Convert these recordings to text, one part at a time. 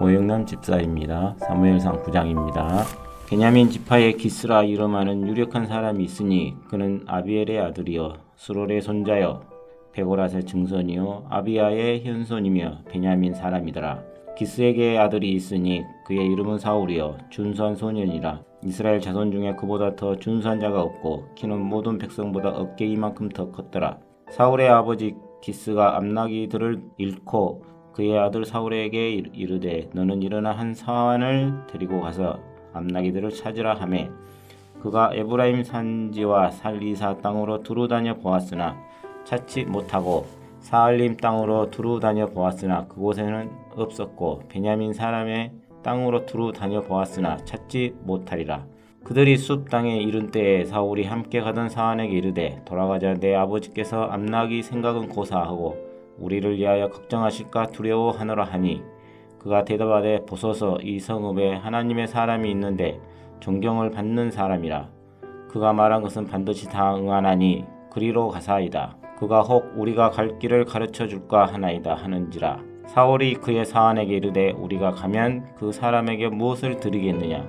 오영남 집사입니다. 사무엘상 9장입니다. 베냐민 지파의 기스라 이름하는 유력한 사람이 있으니 그는 아비엘의 아들이요 수롤의 손자요 베고랏의 증손이요 아비야의 현손이며 베냐민 사람이더라. 기스에게 아들이 있으니 그의 이름은 사울이요 준수한 소년이라. 이스라엘 자손 중에 그보다 더 준수한 자가 없고 키는 모든 백성보다 어깨 이만큼 더 컸더라. 사울의 아버지 기스가 암나기들을 잃고 그의 아들 사울에게 이르되 너는 일어나 한 사환을 데리고 가서 암나기들을 찾으라 하매 그가 에브라임 산지와 살리사 땅으로 두루 다녀 보았으나 찾지 못하고 사알림 땅으로 두루 다녀 보았으나 그곳에는 없었고 베냐민 사람의 땅으로 두루 다녀 보았으나 찾지 못하리라. 그들이 숲 땅에 이른 때에 사울이 함께 가던 사환에게 이르되 돌아가자 내 아버지께서 암나기 생각은 고사하고 우리를 위하여 걱정하실까 두려워하노라 하니 그가 대답하되 보소서 이 성읍에 하나님의 사람이 있는데 존경을 받는 사람이라. 그가 말한 것은 반드시 다 응하나니 그리로 가사이다. 그가 혹 우리가 갈 길을 가르쳐 줄까 하나이다 하는지라. 사울이 그의 사환에게 이르되 우리가 가면 그 사람에게 무엇을 드리겠느냐.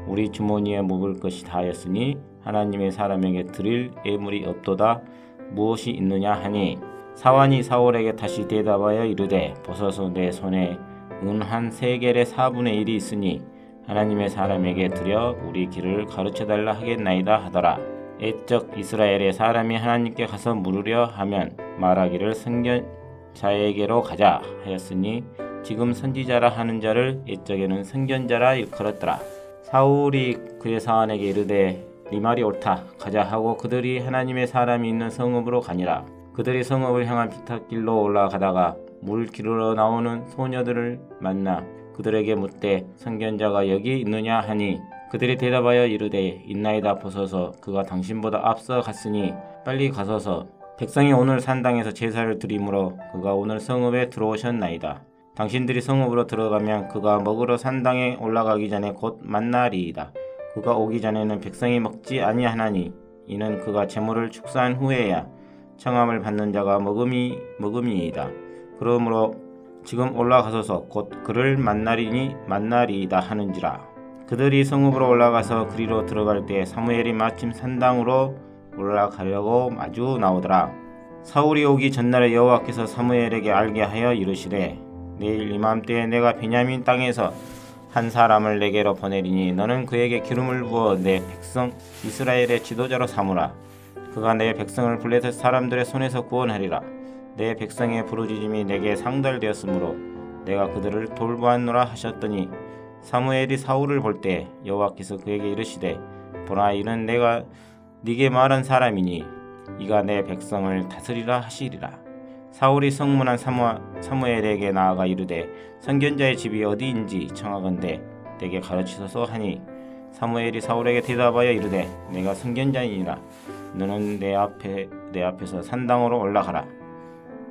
우리 주머니에 묵을 것이 다하였으니 하나님의 사람에게 드릴 예물이 없도다. 무엇이 있느냐 하니 사환이 사울에게 다시 대답하여 이르되 보소서 내 손에 은 한 세겔의 4분의 1이 있으니 하나님의 사람에게 드려 우리 길을 가르쳐달라 하겠나이다 하더라. 옛적 이스라엘의 사람이 하나님께 가서 물으려 하면 말하기를 선견자에게로 가자 하였으니 지금 선지자라 하는 자를 옛적에는 선견자라 일컬었더라. 사울이 그의 사환에게 이르되 네 말이 옳다 가자 하고 그들이 하나님의 사람이 있는 성읍으로 가니라. 그들이 성읍을 향한 피탁길로 올라가다가 물 기르러 나오는 소녀들을 만나 그들에게 묻되 선견자가 여기 있느냐 하니 그들이 대답하여 이르되 있나이다. 보소서 그가 당신보다 앞서 갔으니 빨리 가소서. 백성이 오늘 산당에서 제사를 드리므로 그가 오늘 성읍에 들어오셨나이다. 당신들이 성읍으로 들어가면 그가 먹으러 산당에 올라가기 전에 곧 만나리이다. 그가 오기 전에는 백성이 먹지 아니하나니 이는 그가 제물을 축사한 후에야 청함을 받는 자가 먹음이이다. 그러므로 지금 올라가소서 곧 그를 만나리이다 하는지라. 그들이 성읍으로 올라가서 그리로 들어갈 때 사무엘이 마침 산당으로 올라가려고 마주 나오더라. 사울이 오기 전날에 여호와께서 사무엘에게 알게 하여 이르시되 내일 이맘때에 내가 베냐민 땅에서 한 사람을 내게로 보내리니 너는 그에게 기름을 부어 내 백성 이스라엘의 지도자로 삼으라. 그가 내 백성을 블레셋 사람들의 손에서 구원하리라. 내 백성의 부르짖음이 내게 상달되었으므로 내가 그들을 돌보았노라 하셨더니 사무엘이 사울을 볼 때 여호와께서 그에게 이르시되 보라 이는 내가 네게 말한 사람이니 이가 내 백성을 다스리라 하시리라. 사울이 성문한 사무엘에게 나아가 이르되 선견자의 집이 어디인지 청하건대 내게 가르치소서 하니 사무엘이 사울에게 대답하여 이르되 내가 선견자이니라. 너는 내 앞에서 산당으로 올라가라.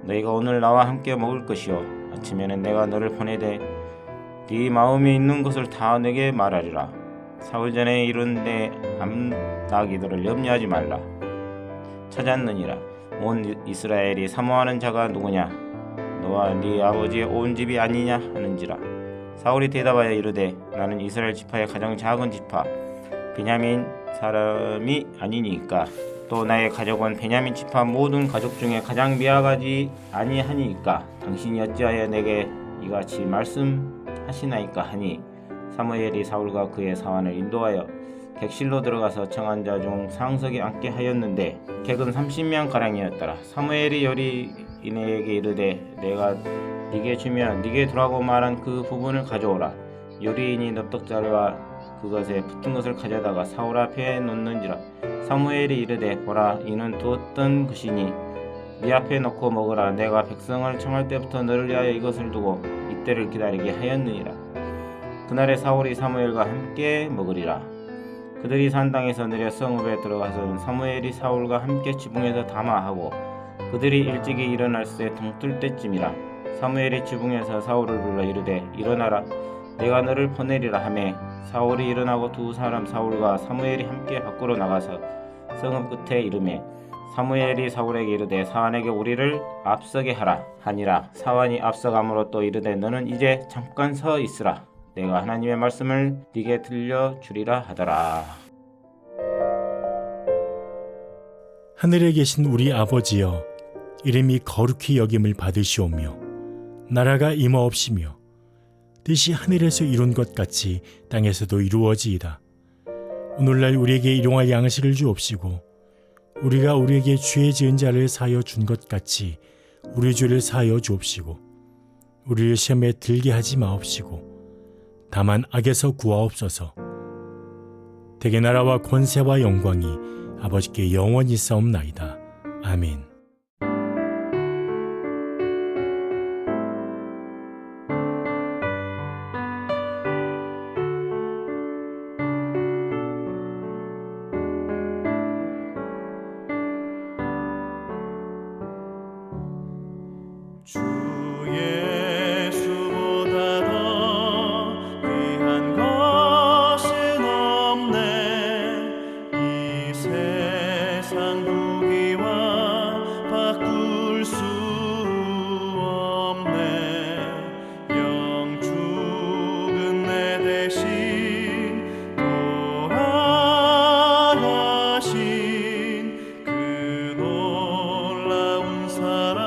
너희가 오늘 나와 함께 먹을 것이요 아침에는 내가 너를 보내되 네 마음에 있는 것을 다 내게 말하리라. 사흘 전에 이룬 내 암나기들을 염려하지 말라. 찾았느니라. 온 이스라엘이 사모하는 자가 누구냐. 너와 네 아버지의 온 집이 아니냐 하는지라. 사울이 대답하여 이르되 나는 이스라엘 지파의 가장 작은 지파 베냐민 사람이 아니니까 또 나의 가족은 베냐민 지파 모든 가족 중에 가장 미약하지 아니하니까 당신이 어찌하여 내게 이같이 말씀하시나이까 하니 사무엘이 사울과 그의 사환을 인도하여 객실로 들어가서 청한 자 중 상석에 앉게 하였는데 객은 30명 가량이었더라. 사무엘이 요리인에게 이르되 내가 네게 주면 네게 두라고 말한 그 부분을 가져오라. 요리인이 납독자와 그것에 붙은 것을 가져다가 사울 앞에 놓는지라. 사무엘이 이르되 보라 이는 두었던 것이니 네 앞에 놓고 먹으라. 내가 백성을 청할 때부터 너를 위하여 이것을 두고 이때를 기다리게 하였느니라. 그날에 사울이 사무엘과 함께 먹으리라. 그들이 산당에서 내려 성읍에 들어가서 사무엘이 사울과 함께 지붕에서 담화하고 그들이 일찍이 일어날새 동뜰 때쯤이라. 사무엘이 지붕에서 사울을 불러 이르되 일어나라. 내가 너를 보내리라 하매 사울이 일어나고 두 사람 사울과 사무엘이 함께 밖으로 나가서 성읍 끝에 이르매 사무엘이 사울에게 이르되 사환에게 우리를 앞서게 하라 하니라. 사환이 앞서감으로 또 이르되 너는 이제 잠깐 서 있으라. 내가 하나님의 말씀을 네게 들려주리라 하더라. 하늘에 계신 우리 아버지여, 이름이 거룩히 여김을 받으시오며 나라가 임하옵시며 뜻이 하늘에서 이룬 것 같이 땅에서도 이루어지이다. 오늘날 우리에게 일용할 양식을 주옵시고 우리가 우리에게 죄 지은 자를 사하여 준 것 같이 우리 죄를 사하여 주옵시고 우리를 시험에 들게 하지 마옵시고 다만 악에서 구하옵소서. 대개 나라와 권세와 영광이 아버지께 영원히 있사옵나이다. 아멘. 주 예수보다 더 귀한 것은 없네. 이 세상 부귀와 바꿀 수 없네. 영 죽은 내 대신 돌아가신 그 놀라운 사랑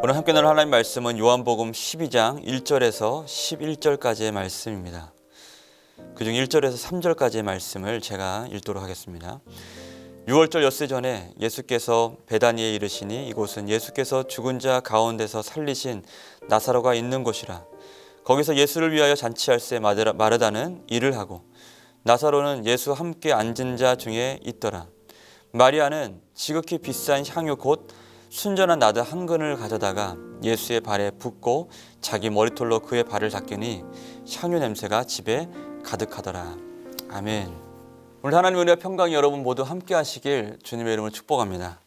오늘 함께 나눌 하나님 말씀은 요한복음 12장 1절에서 11절까지의 말씀입니다. 그중 1절에서 3절까지의 말씀을 제가 읽도록 하겠습니다. 6월절 엿새 전에 예수께서 베다니에 이르시니 이곳은 예수께서 죽은 자 가운데서 살리신 나사로가 있는 곳이라. 거기서 예수를 위하여 잔치할세 마르다는 일을 하고 나사로는 예수 함께 앉은 자 중에 있더라. 마리아는 지극히 비싼 향유 곧 순전한 나드 한 근을 가져다가 예수의 발에 붓고 자기 머리털로 그의 발을 닦으니 향유 냄새가 집에 가득하더라. 아멘. 오늘 하나님의 은혜와 평강이 여러분 모두 함께 하시길 주님의 이름으로 축복합니다.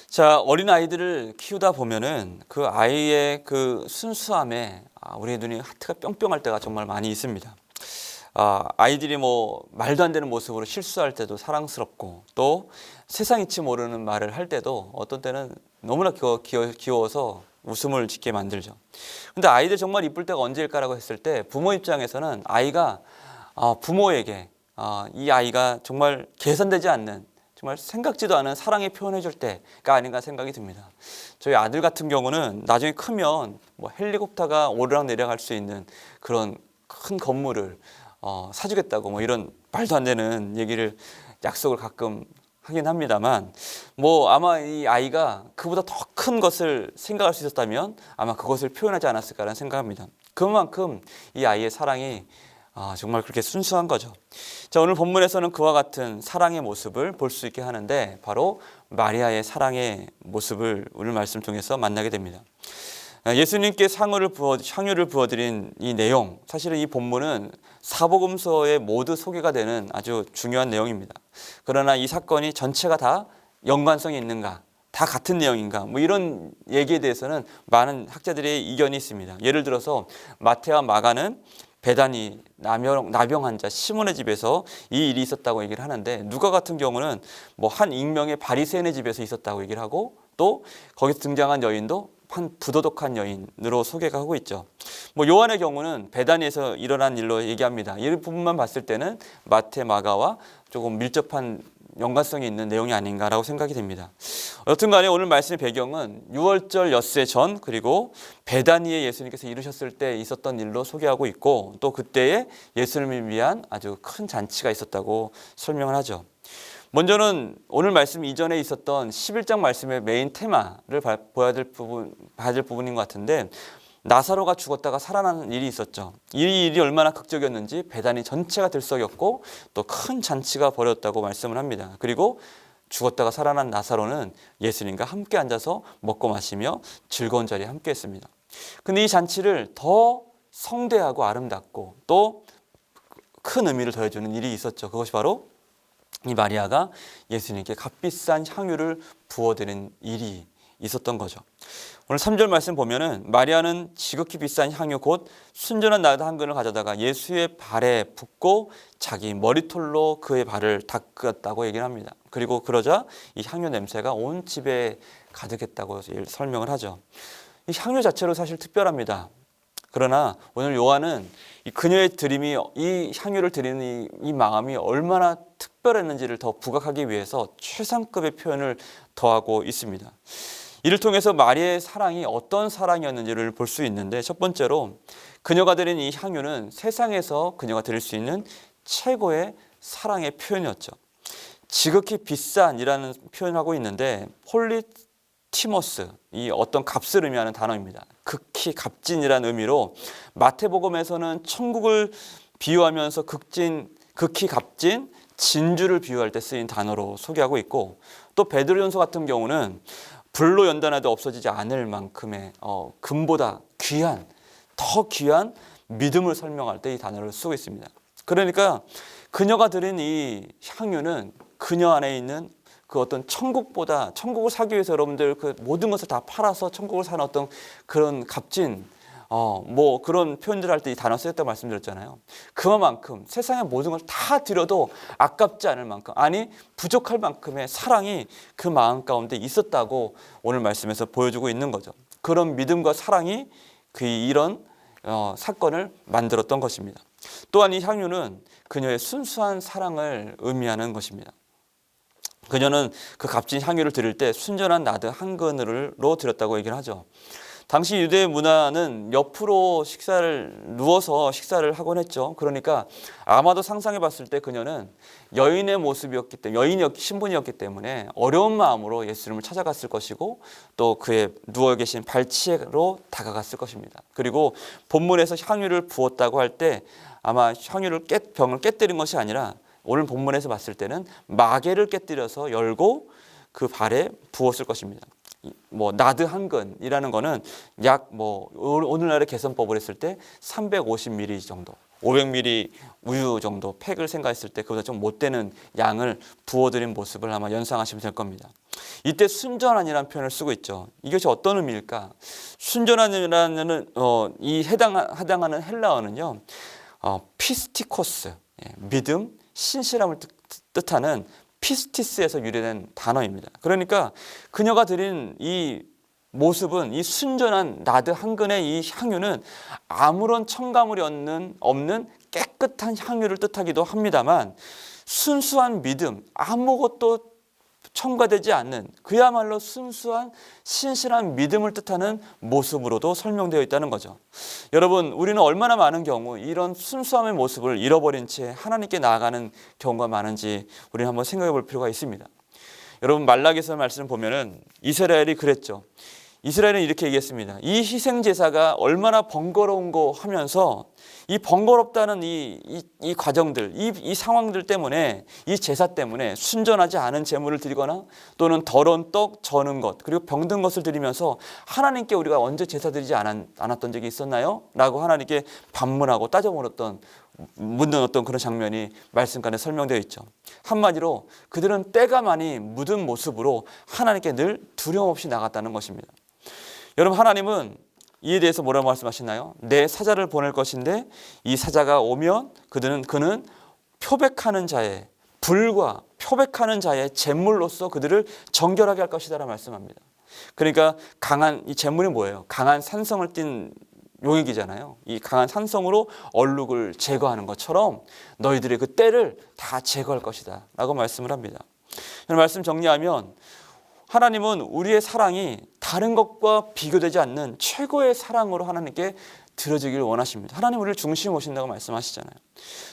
자, 어린 아이들을 키우다 보면은 그 아이의 그 순수함에 우리의 눈이 하트가 뿅뿅할 때가 정말 많이 있습니다. 아이들이 뭐 말도 안 되는 모습으로 실수할 때도 사랑스럽고 또 세상 이치 모르는 말을 할 때도 어떤 때는 너무나 귀여워서 웃음을 짓게 만들죠. 근데 아이들 정말 이쁠 때가 언제일까라고 했을 때 부모 입장에서는 아이가 부모에게 이 아이가 정말 계산되지 않는 정말 생각지도 않은 사랑의 표현해 줄 때가 아닌가 생각이 듭니다. 저희 아들 같은 경우는 나중에 크면 뭐 헬리콥터가 오르락 내리락 할 수 있는 그런 큰 건물을 사주겠다고 뭐 이런 말도 안 되는 얘기를 약속을 가끔 하긴 합니다만 뭐 아마 이 아이가 그보다 더 큰 것을 생각할 수 있었다면 아마 그것을 표현하지 않았을까라는 생각합니다. 그만큼 이 아이의 사랑이 정말 그렇게 순수한 거죠. 자, 오늘 본문에서는 그와 같은 사랑의 모습을 볼 수 있게 하는데 바로 마리아의 사랑의 모습을 오늘 말씀 통해서 만나게 됩니다. 예수님께 향유를 부어드린 이 내용, 사실은 이 본문은 사복음서에 모두 소개가 되는 아주 중요한 내용입니다. 그러나 이 사건이 전체가 다 연관성이 있는가, 다 같은 내용인가, 뭐 이런 얘기에 대해서는 많은 학자들의 이견이 있습니다. 예를 들어서 마태와 마가는 베다니 나병 환자 시몬의 집에서 이 일이 있었다고 얘기를 하는데, 누가 같은 경우는 뭐 한 익명의 바리새인의 집에서 있었다고 얘기를 하고, 또 거기서 등장한 여인도 한 부도덕한 여인으로 소개가 하고 있죠. 뭐 요한의 경우는 베다니에서 일어난 일로 얘기합니다. 이 부분만 봤을 때는 마태, 마가와 조금 밀접한 연관성이 있는 내용이 아닌가라고 생각이 됩니다. 여튼 간에 오늘 말씀의 배경은 6월절 엿새 전, 그리고 베다니에 예수님께서 이르셨을 때 있었던 일로 소개하고 있고, 또 그때에 예수님을 위한 아주 큰 잔치가 있었다고 설명을 하죠. 먼저는 오늘 말씀 이전에 있었던 11장 말씀의 메인 테마를 봐야 될 부분인 것 같은데, 나사로가 죽었다가 살아나는 일이 있었죠. 이 일이 얼마나 극적이었는지 베다니 전체가 들썩였고 또 큰 잔치가 벌어졌다고 말씀을 합니다. 그리고 죽었다가 살아난 나사로는 예수님과 함께 앉아서 먹고 마시며 즐거운 자리에 함께 했습니다. 근데 이 잔치를 더 성대하고 아름답고 또 큰 의미를 더해주는 일이 있었죠. 그것이 바로 이 마리아가 예수님께 값비싼 향유를 부어드린 일이 있었던 거죠. 오늘 3절 말씀 보면은 마리아는 지극히 비싼 향유 곧 순전한 나드 한 근을 가져다가 예수의 발에 붓고 자기 머리털로 그의 발을 닦았다고 얘기를 합니다. 그리고 그러자 이 향유 냄새가 온 집에 가득했다고 설명을 하죠. 이 향유 자체로 사실 특별합니다. 그러나 오늘 요한은 이 그녀의 드림이, 이 향유를 드리는 이 마음이 얼마나 특별했는지를 더 부각하기 위해서 최상급의 표현을 더하고 있습니다. 이를 통해서 마리아의 사랑이 어떤 사랑이었는지를 볼 수 있는데, 첫 번째로 그녀가 드린 이 향유는 세상에서 그녀가 드릴 수 있는 최고의 사랑의 표현이었죠. 지극히 비싼이라는 표현을 하고 있는데 폴리티모스, 이 어떤 값을 의미하는 단어입니다. 극히 값진이라는 의미로 마태복음에서는 천국을 비유하면서 극히 값진 진주를 비유할 때 쓰인 단어로 소개하고 있고, 또 베드로전서 같은 경우는 불로 연단해도 없어지지 않을 만큼의 금보다 귀한, 더 귀한 믿음을 설명할 때 이 단어를 쓰고 있습니다. 그러니까 그녀가 드린 이 향유는 그녀 안에 있는 그 어떤 천국보다, 천국을 사기 위해서 여러분들 그 모든 것을 다 팔아서 천국을 사는 어떤 그런 값진 뭐 그런 표현들을 할 때 이 단어 쓰였다고 말씀드렸잖아요. 그만큼 세상의 모든 걸 다 드려도 아깝지 않을 만큼, 아니 부족할 만큼의 사랑이 그 마음 가운데 있었다고 오늘 말씀에서 보여주고 있는 거죠. 그런 믿음과 사랑이 이런 사건을 만들었던 것입니다. 또한 이 향유는 그녀의 순수한 사랑을 의미하는 것입니다. 그녀는 그 값진 향유를 드릴 때 순전한 나드 한 그릇로 드렸다고 얘기를 하죠. 당시 유대 문화는 옆으로 누워서 식사를 하곤 했죠. 그러니까 아마도 상상해 봤을 때 그녀는 여인의 모습이었기 때문에, 신분이었기 때문에 어려운 마음으로 예수님을 찾아갔을 것이고, 또 그의 누워 계신 발치로 다가갔을 것입니다. 그리고 본문에서 향유를 부었다고 할 때 아마 병을 깨뜨린 것이 아니라, 오늘 본문에서 봤을 때는 마개를 깨뜨려서 열고 그 발에 부었을 것입니다. 나드 한 근이라는 거는 약 오늘날의 계산법을 했을 때 350ml 정도, 500ml 우유 정도 팩을 생각했을 때 그보다 좀 못 되는 양을 부어드린 모습을 아마 연상하시면 될 겁니다. 이때 순전한이라는 표현을 쓰고 있죠. 이것이 어떤 의미일까? 순전한이라는 해당하는 헬라어는요, 피스티코스, 믿음, 신실함을 뜻하는 피스티스에서 유래된 단어입니다. 그러니까 그녀가 드린 이 모습은, 이 순전한 나드 한 근의 이 향유는 아무런 첨가물이 없는 깨끗한 향유를 뜻하기도 합니다만, 순수한 믿음, 아무것도 첨가되지 않는 그야말로 순수한 신실한 믿음을 뜻하는 모습으로도 설명되어 있다는 거죠. 여러분, 우리는 얼마나 많은 경우 이런 순수함의 모습을 잃어버린 채 하나님께 나아가는 경우가 많은지 우리는 한번 생각해 볼 필요가 있습니다. 여러분, 말라기서 말씀을 보면은 이스라엘이 그랬죠. 이스라엘은 이렇게 얘기했습니다. 이 희생 제사가 얼마나 번거로운고 하면서 이 번거롭다는 이 과정들, 이 상황들 때문에, 이 제사 때문에 순전하지 않은 제물을 드리거나 또는 더러운 떡, 저는 것, 그리고 병든 것을 드리면서 하나님께 우리가 언제 제사 드리지 않았던 적이 있었나요? 라고 하나님께 반문하고 묻는 어떤 그런 장면이 말씀간에 설명되어 있죠. 한마디로 그들은 때가 많이 묻은 모습으로 하나님께 늘 두려움 없이 나갔다는 것입니다. 여러분, 하나님은 이에 대해서 뭐라고 말씀하시나요? 내 사자를 보낼 것인데 이 사자가 오면 그는 표백하는 자의 불과 표백하는 자의 제물로서 그들을 정결하게 할 것이다 라고 말씀합니다. 그러니까 이 제물이 뭐예요? 강한 산성을 띤 용액이잖아요. 이 강한 산성으로 얼룩을 제거하는 것처럼 너희들의 그 때를 다 제거할 것이다 라고 말씀을 합니다. 말씀 정리하면, 하나님은 우리의 사랑이 다른 것과 비교되지 않는 최고의 사랑으로 하나님께 드려지기를 원하십니다. 하나님 우리를 중심에 모신다고 말씀하시잖아요.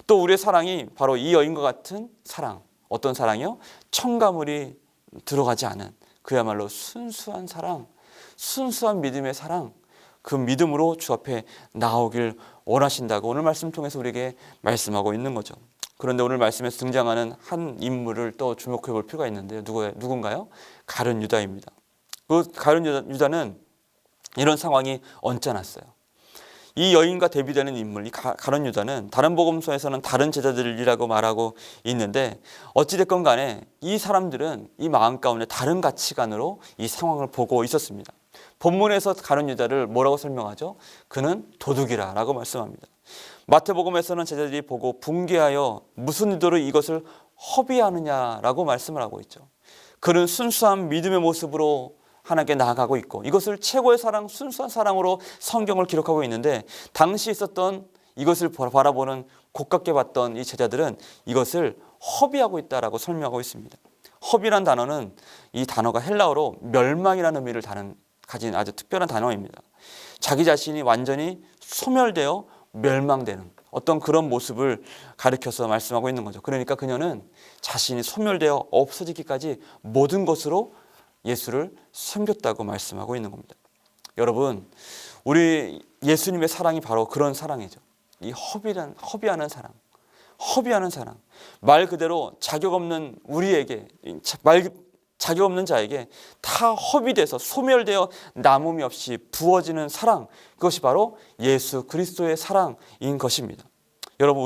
또 우리의 사랑이 바로 이 여인과 같은 사랑, 어떤 사랑이요? 첨가물이 들어가지 않은 그야말로 순수한 사랑, 순수한 믿음의 사랑, 그 믿음으로 주 앞에 나오길 원하신다고 오늘 말씀 통해서 우리에게 말씀하고 있는 거죠. 그런데 오늘 말씀에서 등장하는 한 인물을 또 주목해 볼 필요가 있는데요. 누군가요? 가룟 유다입니다. 그 가룟 유다는 이런 상황이 언짢았어요. 이 여인과 대비되는 인물, 이 가룟 유다는 다른 복음서에서는 다른 제자들이라고 말하고 있는데, 어찌됐건 간에 이 사람들은 이 마음 가운데 다른 가치관으로 이 상황을 보고 있었습니다. 본문에서 가룟 유다를 뭐라고 설명하죠? 그는 도둑이라 라고 말씀합니다. 마태복음에서는 제자들이 보고 붕괴하여 무슨 의도로 이것을 허비하느냐라고 말씀을 하고 있죠. 그는 순수한 믿음의 모습으로 하나님께 나아가고 있고, 이것을 최고의 사랑, 순수한 사랑으로 성경을 기록하고 있는데, 당시 있었던 이것을 바라보는 고깝게 봤던 이 제자들은 이것을 허비하고 있다라고 설명하고 있습니다. 허비란 단어는, 이 단어가 헬라어로 멸망이라는 의미를 가진 아주 특별한 단어입니다. 자기 자신이 완전히 소멸되어 멸망되는 어떤 그런 모습을 가리켜서 말씀하고 있는 거죠. 그러니까 그녀는 자신이 소멸되어 없어지기까지 모든 것으로 예수를 섬겼다고 말씀하고 있는 겁니다. 여러분, 우리 예수님의 사랑이 바로 그런 사랑이죠. 이 허비하는 사랑. 말 그대로 자격 없는 우리에게, 자격 없는 자에게 다 허비돼서 소멸되어 남음이 없이 부어지는 사랑, 그것이 바로 예수 그리스도의 사랑인 것입니다. 여러분,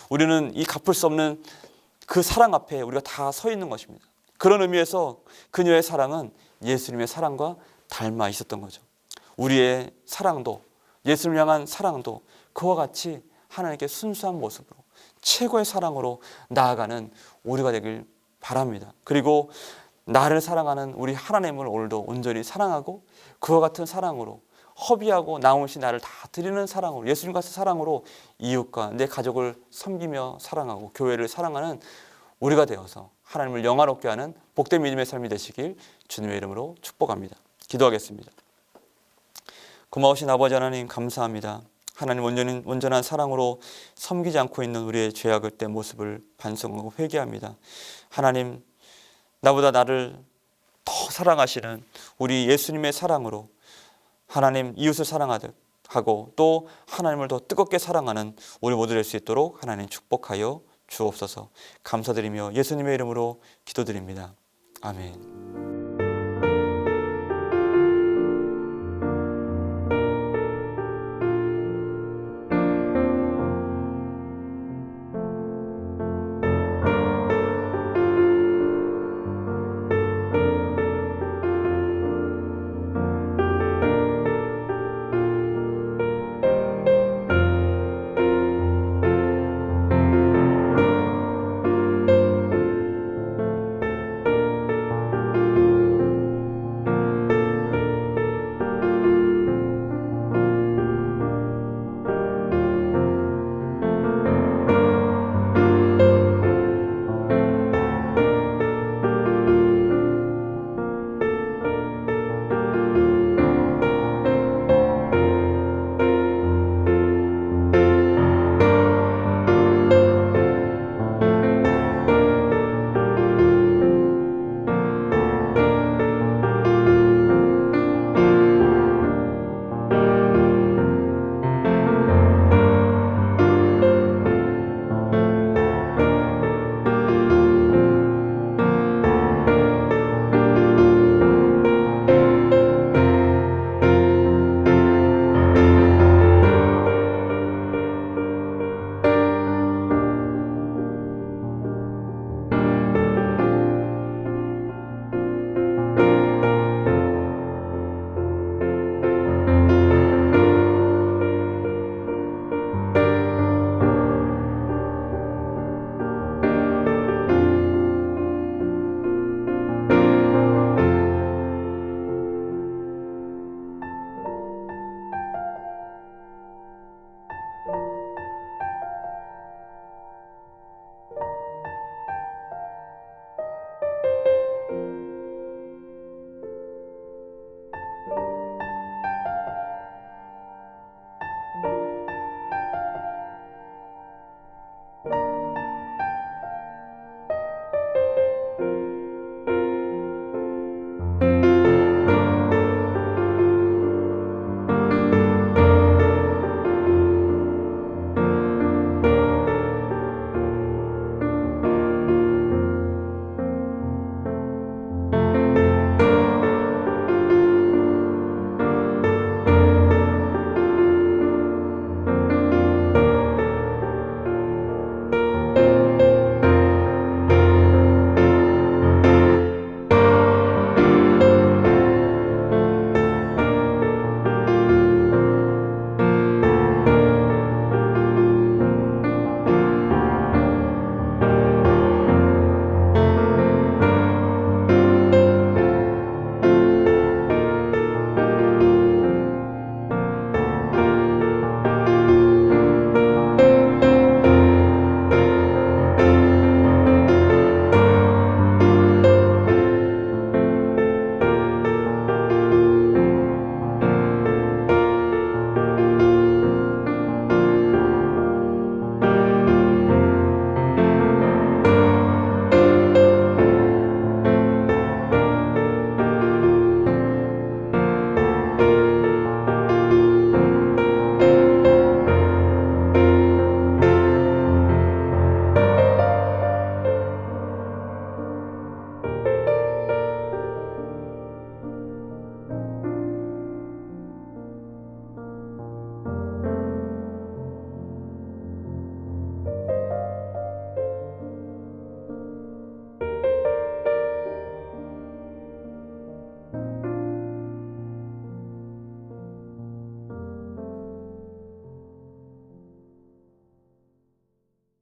우리는 이 갚을 수 없는 그 사랑 앞에 우리가 다 서 있는 것입니다. 그런 의미에서 그녀의 사랑은 예수님의 사랑과 닮아 있었던 거죠. 우리의 사랑도, 예수님을 향한 사랑도 그와 같이 하나님께 순수한 모습으로 최고의 사랑으로 나아가는 우리가 되길 바랍니다. 그리고 나를 사랑하는 우리 하나님을 오늘도 온전히 사랑하고, 그와 같은 사랑으로 허비하고 나음없이 나를 다 드리는 사랑으로, 예수님 같은 사랑으로 이웃과 내 가족을 섬기며 사랑하고 교회를 사랑하는 우리가 되어서 하나님을 영화롭게 하는 복된 믿음의 삶이 되시길 주님의 이름으로 축복합니다. 기도하겠습니다. 고마우신 아버지 하나님 감사합니다. 하나님 온전한 사랑으로 섬기지 않고 있는 우리의 죄악의 모습을 반성하고 회개합니다. 하나님, 나보다 나를 더 사랑하시는 우리 예수님의 사랑으로 하나님 이웃을 사랑하듯 하고 또 하나님을 더 뜨겁게 사랑하는 우리 모두 될 수 있도록 하나님 축복하여 주옵소서. 감사드리며 예수님의 이름으로 기도드립니다. 아멘.